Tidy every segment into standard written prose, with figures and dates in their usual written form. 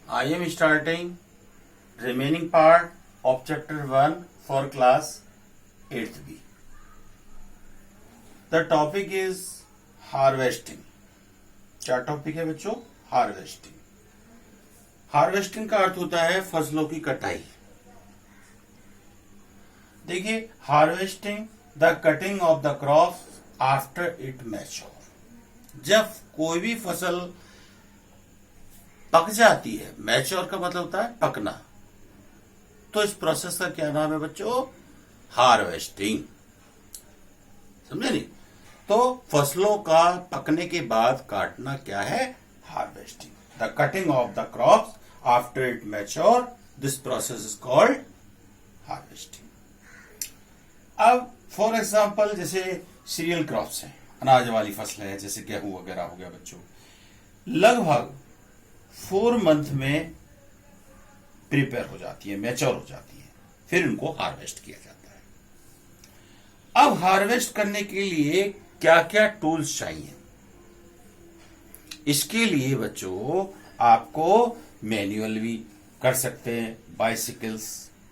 I am starting remaining part of chapter 1 for class 8th B. The topic is harvesting. क्या topic है बच्चों? Harvesting. Harvesting का अर्थ होता है फसलों की कटाई. देखिए, harvesting the cutting of the crops after it mature. जब कोई भी फसल पक जाती है, मैच्योर का मतलब होता है पकना, तो इस प्रोसेस का क्या नाम है बच्चों? हार्वेस्टिंग. समझे नहीं? तो फसलों का पकने के बाद काटना क्या है? Harvesting. The cutting of the crops after it mature, this process is called harvesting. अब फॉर एग्जाम्पल जैसे सीरियल क्रॉप्स हैं, अनाज वाली फसलें हैं, जैसे गेहूं वगैरह हो गया बच्चों, लगभग 4 मंथ में प्रिपेयर हो जाती है, मैच्योर हो जाती है, फिर उनको हार्वेस्ट किया जाता है. अब हार्वेस्ट करने के लिए क्या क्या टूल्स चाहिए? इसके लिए बच्चों आपको मैन्युअल भी कर सकते हैं, बाइसिकल्स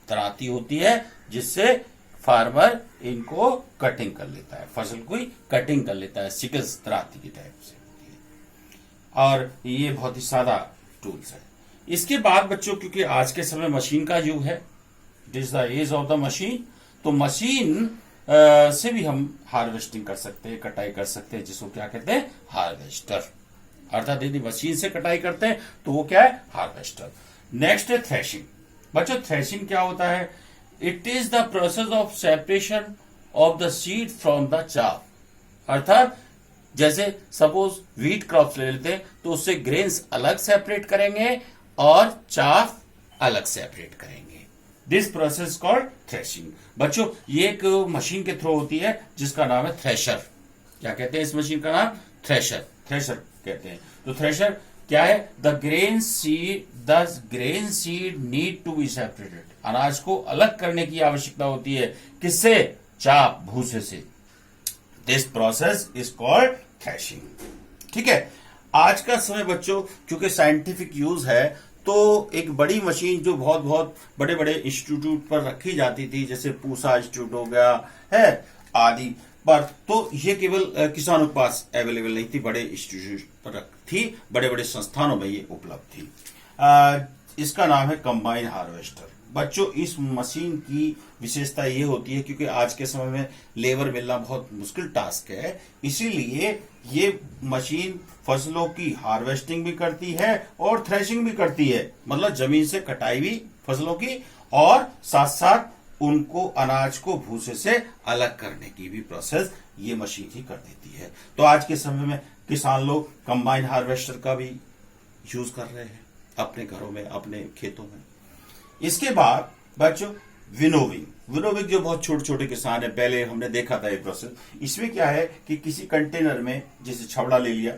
तराती होती है जिससे फार्मर इनको कटिंग कर लेता है, फसल को ही कटिंग कर लेता है, सिकल्स तराती की टाइप से होती है. और ये बहुत ही सादा टूल्स है. इसके बाद बच्चों, क्योंकि आज के समय मशीन का युग है, it is the age of the machine, तो मशीन से भी हम हार्वेस्टिंग कर सकते हैं, कटाई कर सकते हैं, जिसको क्या कहते हैं? हार्वेस्टर. अर्थात यदि मशीन से कटाई करते हैं तो वो क्या है? हार्वेस्टर. नेक्स्ट है थ्रेशिंग. बच्चों, थ्रेशिंग क्या होता है? It is the process of separation of the seed from the chaff. अर्थात जैसे सपोज व्हीट क्रॉप्स ले लेते हैं तो उससे ग्रेन्स अलग सेपरेट करेंगे और चाफ अलग सेपरेट करेंगे. This process called threshing. बच्चों, ये एक मशीन के थ्रू होती है जिसका नाम है थ्रेशर. क्या कहते हैं इस मशीन का नाम? थ्रेशर. थ्रेशर कहते हैं. तो थ्रेशर क्या है? The grain seed need to be separated. अनाज को अलग करने की आवश्यकता होती है. किससे? चाप, भूसे से. This process is called threshing. ठीक है. आज का समय बच्चों, क्योंकि साइंटिफिक यूज है, तो एक बड़ी मशीन जो बहुत बहुत बड़े बड़े इंस्टीट्यूट पर रखी जाती थी, जैसे पूसा इंस्टीट्यूट हो गया है आदि पर, तो ये केवल किसानों के पास अवेलेबल नहीं थी, बड़े इंस्टीट्यूट पर थी, बड़े बड़े संस्थानों में ये उपलब्ध थी. इसका नाम है कंबाइन हार्वेस्टर. बच्चों, इस मशीन की विशेषता ये होती है, क्योंकि आज के समय में लेबर मिलना बहुत मुश्किल टास्क है, इसीलिए ये मशीन फसलों की हार्वेस्टिंग भी करती है और थ्रेशिंग भी करती है. मतलब जमीन से कटाई भी फसलों की, और साथ साथ उनको, अनाज को भूसे से अलग करने की भी प्रोसेस ये मशीन ही कर देती है. तो आज के समय में किसान लोग कंबाइन हार्वेस्टर का भी यूज कर रहे हैं अपने घरों में, अपने खेतों में. इसके बाद बच्चों विनोविंग. विनोविंग जो बहुत छोटे छोटे किसान है, पहले हमने देखा था ये प्रोसेस. इसमें क्या है कि किसी कंटेनर में जैसे छबड़ा ले लिया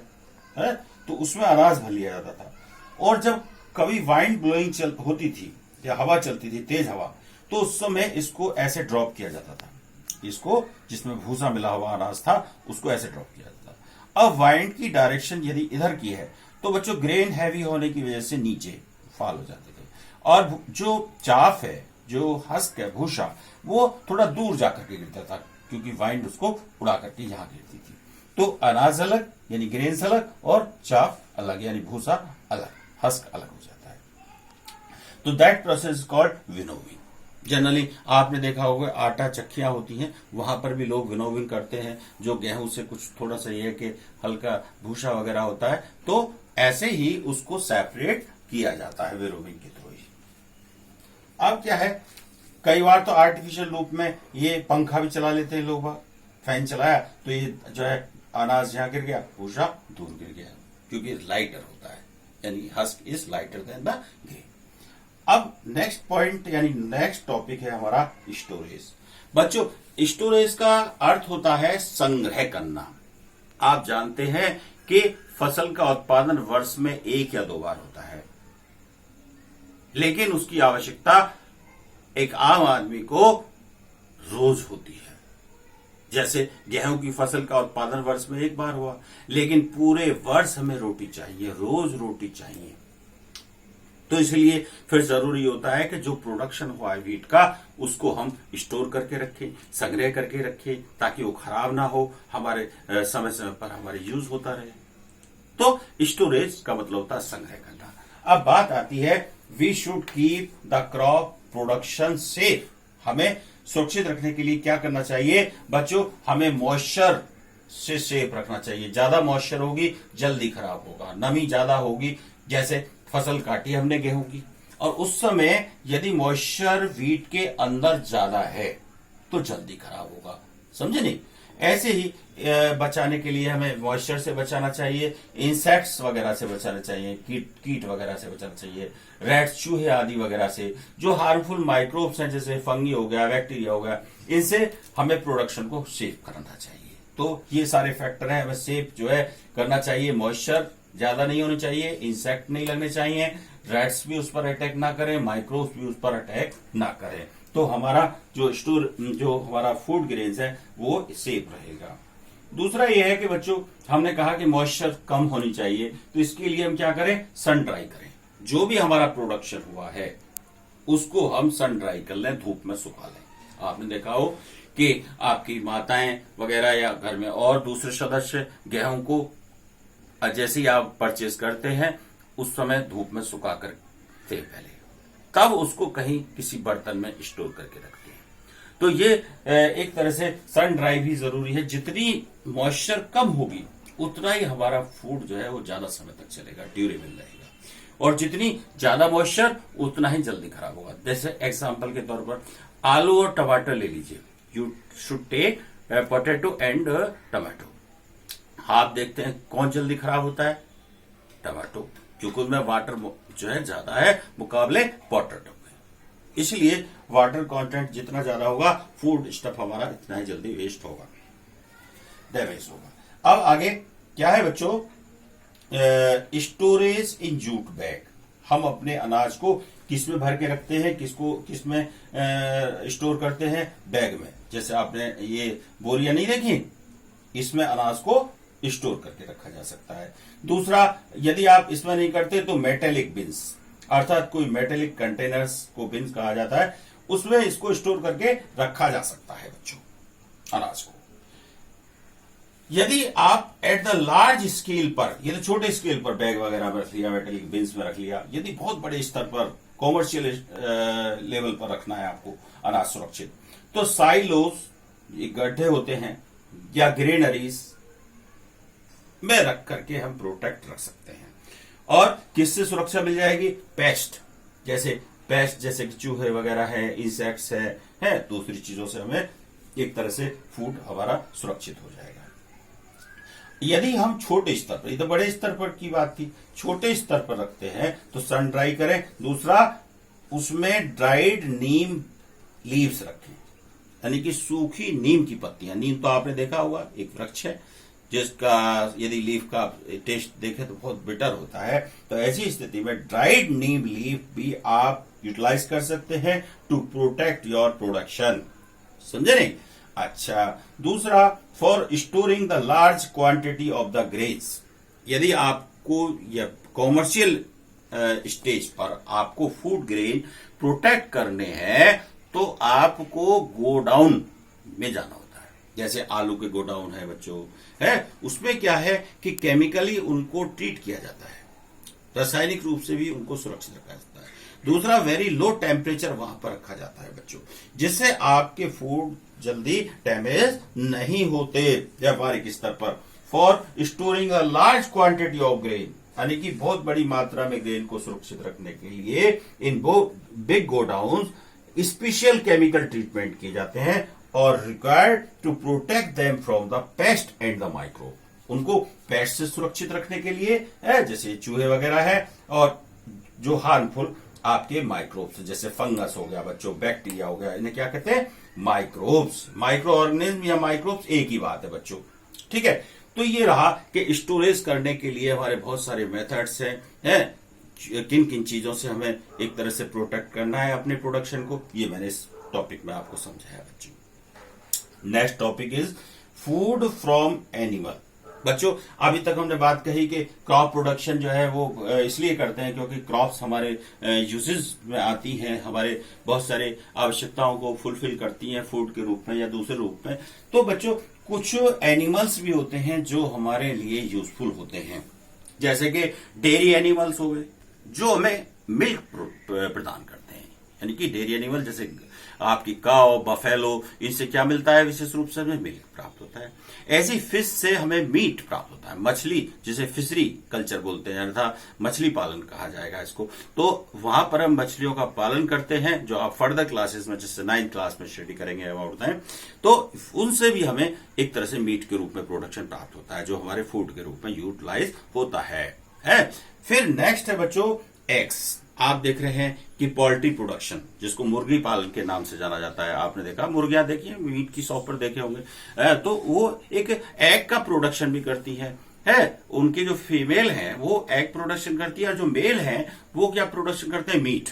है, तो उसमें अनाज भर लिया जाता था, और जब कभी वाइंड ब्लोइंग होती थी या हवा चलती थी, तेज हवा, तो उस समय इसको ऐसे ड्रॉप किया जाता था. इसको, जिसमें भूसा मिला हुआ अनाज था, उसको ऐसे ड्रॉप किया जाता था. अब वाइंड की डायरेक्शन यदि इधर की है तो बच्चों ग्रेन हैवी होने की वजह से नीचे फॉल हो जाते थे, और जो चाफ है, जो हस्क है, भूसा, वो थोड़ा दूर जाकर के गिरता था, क्योंकि वाइंड उसको उड़ा करके यहां गिरती थी. तो अनाज अलग यानी ग्रेन्स अलग, और चाफ अलग यानी भूसा अलग, हस्क अलग हो जाता है. तो that process called winnowing. Generally आपने देखा होगा आटा चक्कियां होती हैं, वहां पर भी लोग विनोविंग करते हैं, जो गेहूं से कुछ थोड़ा सा ये कि हल्का भूसा वगैरह होता है, तो ऐसे ही उसको सेपरेट किया जाता है विनोविंग के थ्रू ही. अब क्या है, कई बार तो आर्टिफिशियल रूप में ये पंखा भी चला लेते हैं लोग. फैन चलाया तो ये जो है अनाज यहां गिर गया, भूसा दूर गिर गया, क्योंकि लाइटर होता है, यानी husk is lighter than the grain. अब नेक्स्ट पॉइंट यानी नेक्स्ट टॉपिक है हमारा स्टोरेज. बच्चों, स्टोरेज का अर्थ होता है संग्रह करना. आप जानते हैं कि फसल का उत्पादन वर्ष में 1 या 2 बार होता है, लेकिन उसकी आवश्यकता एक आम आदमी को रोज होती है. जैसे गेहूं की फसल का उत्पादन वर्ष में 1 बार हुआ, लेकिन पूरे वर्ष हमें रोटी चाहिए, रोज रोटी चाहिए. तो इसलिए फिर जरूरी होता है कि जो प्रोडक्शन हुआ है वीट का उसको हम स्टोर करके रखें, संग्रह करके रखें, ताकि वो खराब ना हो, हमारे समय समय पर हमारे यूज होता रहे। तो स्टोरेज का मतलब होता है संग्रह करना। अब बात आती है we should keep the crop production safe. हमें सुरक्षित रखने के लिए क्या करना चाहिए बच्चों, हमें मॉइस्चर से सेफ रखना चाहिए। ज्यादा मॉइस्चर होगी जल्दी खराब होगा, नमी ज्यादा होगी, जैसे फसल काटी हमने गेहूं की और उस समय यदि मॉइस्चर वीट के अंदर ज्यादा है तो जल्दी खराब होगा, समझे नहीं। ऐसे ही बचाने के लिए हमें मॉइस्चर से बचाना चाहिए, इंसेक्ट्स वगैरह से बचाना चाहिए, कीट वगैरह से बचाना चाहिए, रैट्स चूहे आदि वगैरह से, जो हार्मफुल माइक्रोब्स हैं जैसे फंगी हो गया, बैक्टीरिया हो गया, इनसे हमें प्रोडक्शन को सेफ करना चाहिए। तो ये सारे फैक्टर हैं, हमें सेफ जो है करना चाहिए। मॉइस्चर ज्यादा नहीं होनी चाहिए, इंसेक्ट नहीं लगने चाहिए, रैट्स भी उस पर अटैक ना करें, माइक्रोब्स भी उस पर अटैक ना करें, तो हमारा जो हमारा फूड ग्रेन्स है वो सेफ रहेगा। दूसरा ये है कि बच्चों हमने कहा कि मॉइस्चर कम होनी चाहिए, तो इसके लिए हम क्या करें, सन ड्राई करें। जो भी हमारा प्रोडक्शन हुआ है उसको हम सन ड्राई कर लें, धूप में सुखा लें। आपने देखा हो कि आपकी माताएं वगैरह या घर में और दूसरे सदस्य गेहूं को जैसे ही आप परचेज करते हैं उस समय धूप में सुखा कर थे पहले, तब उसको कहीं किसी बर्तन में स्टोर करके रखते हैं। तो ये एक तरह से सन ड्राई भी जरूरी है। जितनी मॉइस्चर कम होगी उतना ही हमारा फूड जो है वो ज्यादा समय तक चलेगा, ड्यूरेबल रहेगा, और जितनी ज्यादा मॉइस्चर उतना ही जल्दी खराब होगा। जैसे एग्जाम्पल के तौर पर आलू और टमाटर ले लीजिए, you should take potato and tomato. आप देखते हैं कौन जल्दी खराब होता है, टमाटो, क्योंकि उनमें वाटर जो है ज्यादा है मुकाबले पोटैटो के। इसलिए वाटर कंटेंट जितना ज्यादा होगा फूड स्टफ हमारा इतना ही जल्दी वेस्ट होगा, डैमेज होगा। अब आगे क्या है बच्चों, स्टोरेज इन जूट बैग। हम अपने अनाज को किस में भर के रखते हैं, किस में स्टोर करते हैं, बैग में। जैसे आपने ये बोरियां नहीं देखी, इसमें अनाज को स्टोर करके रखा जा सकता है। दूसरा, यदि आप इसमें नहीं करते तो मेटेलिक बिन्स, अर्थात कोई मेटेलिक कंटेनर्स को बिन्स कहा जाता है, उसमें इसको स्टोर करके रखा जा सकता है बच्चों अनाज को। यदि आप एट द लार्ज स्केल पर, ये तो छोटे स्केल पर बैग वगैरह में रख लिया, मेटेलिक बिन्स में रख लिया, यदि बहुत बड़े स्तर पर कॉमर्शियल लेवल पर रखना है आपको अनाज सुरक्षित, तो साइलोस, ये गड्ढे होते हैं, या ग्रेनरीज में रख करके हम प्रोटेक्ट रख सकते हैं। और किससे सुरक्षा मिल जाएगी, पेस्ट जैसे कि चूहे वगैरह है, इंसेक्ट्स है, दूसरी चीजों से हमें एक तरह से फूड हमारा सुरक्षित हो जाएगा। यदि हम छोटे स्तर पर, ये तो बड़े स्तर पर की बात थी, छोटे स्तर पर रखते हैं तो सन ड्राई करें। दूसरा, उसमें ड्राइड नीम लीव्स रखें, यानी कि सूखी नीम की पत्तियां। नीम तो आपने देखा होगा एक वृक्ष है जिसका यदि लीफ का टेस्ट देखें तो बहुत बिटर होता है, तो ऐसी स्थिति में ड्राइड नीम लीफ भी आप यूटिलाइज कर सकते हैं टू प्रोटेक्ट योर प्रोडक्शन, समझे नहीं। अच्छा, दूसरा, for storing the large quantity of the grains. यदि आपको या कॉमर्शियल स्टेज पर आपको फूड ग्रेन प्रोटेक्ट करने हैं तो आपको गोडाउन में जाना होता है। जैसे आलू के गोडाउन है बच्चों, है, उसमें क्या है कि केमिकली उनको ट्रीट किया जाता है, रासायनिक रूप से भी उनको सुरक्षित रखा जाता है। दूसरा, वेरी लो टेम्परेचर वहां पर रखा जाता है बच्चों, जिससे आपके फूड जल्दी डैमेज नहीं होते व्यापारिक स्तर पर। For storing a large quantity of grain, यानी कि बहुत बड़ी मात्रा में ग्रेन को सुरक्षित रखने के लिए इन big godown special chemical treatment किए जाते हैं और required to protect them from the pest and the microbe. उनको पेस्ट से सुरक्षित रखने के लिए जैसे चूहे वगैरह है, और जो हार्मफुल आपके माइक्रोब्स जैसे फंगस हो गया बच्चों, बैक्टीरिया हो गया, इन्हें क्या कहते हैं, माइक्रोब्स। माइक्रो ऑर्गेनिज्म या माइक्रोब्स एक ही बात है बच्चों, ठीक है। तो ये रहा कि स्टोरेज करने के लिए हमारे बहुत सारे मेथड्स हैं, किन किन चीजों से हमें एक तरह से प्रोटेक्ट करना है अपने प्रोडक्शन को, ये मैंने इस टॉपिक में आपको समझाया बच्चों। Next topic is food from animal. बच्चों अभी तक हमने बात कही कि क्रॉप प्रोडक्शन जो है वो इसलिए करते हैं क्योंकि क्रॉप्स हमारे यूजेस में आती हैं, हमारे बहुत सारे आवश्यकताओं को फुलफिल करती हैं फूड के रूप में या दूसरे रूप में। तो बच्चों कुछ एनिमल्स भी होते हैं जो हमारे लिए यूजफुल होते हैं, जैसे कि डेयरी एनिमल्स हो गए जो हमें मिल्क प्रदान करते हैं, यानी कि डेयरी एनिमल जैसे आपकी काव, बफेलो, इनसे क्या मिलता है, विशेष रूप से हमें मिल्क प्राप्त होता है। ऐसी फिश से हमें मीट प्राप्त होता है, मछली जिसे फिशरी कल्चर बोलते हैं अर्थात मछली पालन कहा जाएगा इसको। तो वहां पर हम मछलियों का पालन करते हैं, जो आप फर्दर क्लासेस में जैसे 9th क्लास में स्टडी करेंगे अबाउट दैट, तो उनसे भी हमें एक तरह से मीट के रूप में प्रोडक्शन प्राप्त होता है जो हमारे फूड के रूप में यूटिलाइज होता है। फिर नेक्स्ट है बच्चों एग्स। आप देख रहे हैं कि पोल्ट्री प्रोडक्शन जिसको मुर्गी पालन के नाम से जाना जाता है, आपने देखा मुर्गियां देखी है, मीट की शॉप पर देखे होंगे, तो वो एक एग का प्रोडक्शन भी करती है। उनकी जो फीमेल है वो एग प्रोडक्शन करती है और जो मेल है वो क्या प्रोडक्शन करते हैं, मीट।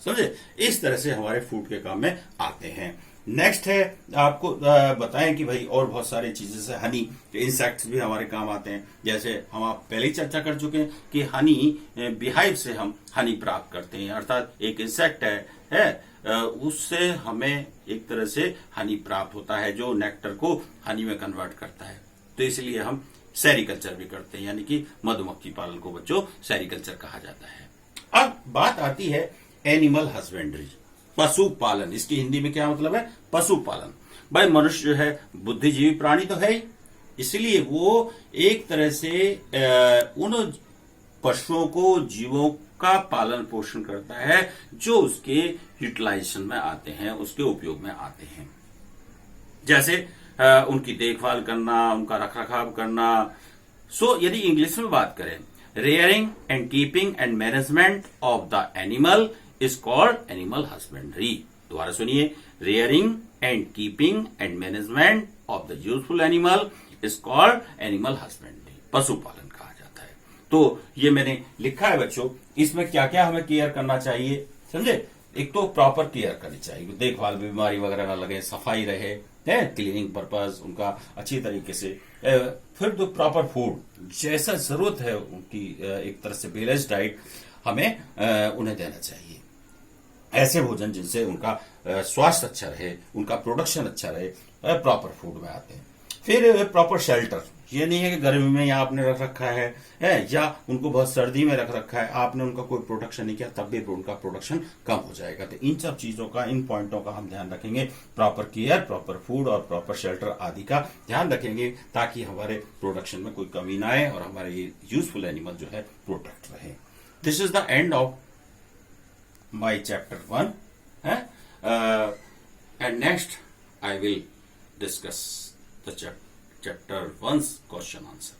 समझे, इस तरह से हमारे फूड के काम में आते हैं। नेक्स्ट है आपको बताएं कि भाई और बहुत सारी चीजें से हनी, इंसेक्ट्स भी हमारे काम आते हैं। जैसे हम आप पहले ही चर्चा कर चुके हैं कि हनी बिहाइव से हम हनी प्राप्त करते हैं, अर्थात एक इंसेक्ट है उससे हमें एक तरह से हनी प्राप्त होता है जो नेक्टर को हनी में कन्वर्ट करता है। तो इसलिए हम सेरिकल्चर भी करते हैं, यानी कि मधुमक्खी पालन को बच्चों सेरिकल्चर कहा जाता है। अब बात आती है एनिमल हस्बेंड्री, पशु पालन। इसकी हिंदी में क्या मतलब है, पशु पालन। भाई मनुष्य जो है बुद्धिजीवी प्राणी तो है ही, इसलिए वो एक तरह से उन पशुओं को, जीवों का पालन पोषण करता है जो उसके यूटिलाइजेशन में आते हैं, उसके उपयोग में आते हैं। जैसे उनकी देखभाल करना, उनका रखरखाव करना। सो यदि इंग्लिश में बात करें, rearing and keeping and management of the animal is called animal husbandry। दोबारा सुनिए, rearing and keeping and management of the useful animal is called animal husbandry। पशुपालन कहा जाता है। तो ये मैंने लिखा है बच्चों, इसमें क्या क्या हमें केयर करना चाहिए, समझे। एक तो प्रॉपर केयर करनी चाहिए, देखभाल, बीमारी वगैरह ना लगे, सफाई रहे, क्लीनिंग पर्पज उनका अच्छी तरीके से। फिर तो प्रॉपर फूड, जैसा जरूरत है उनकी एक तरह से बैलेंस डाइट हमें उन्हें देना चाहिए। ऐसे भोजन जिनसे उनका स्वास्थ्य अच्छा रहे, उनका प्रोडक्शन अच्छा रहे, प्रॉपर फूड में आते हैं। फिर प्रॉपर शेल्टर, ये नहीं है कि गर्मी में या आपने रख रखा है या उनको बहुत सर्दी में रख रखा है, आपने उनका कोई प्रोडक्शन नहीं किया, तब भी उनका प्रोडक्शन कम हो जाएगा। तो इन सब चीजों का, इन पॉइंटों का हम ध्यान रखेंगे। प्रॉपर केयर, प्रॉपर फूड और प्रॉपर शेल्टर आदि का ध्यान रखेंगे ताकि हमारे प्रोडक्शन में कोई कमी ना आए और हमारे ये यूजफुल एनिमल जो है प्रोटेक्ट रहे। This is the end of my chapter 1 and next I will discuss the chapter 1's question answer।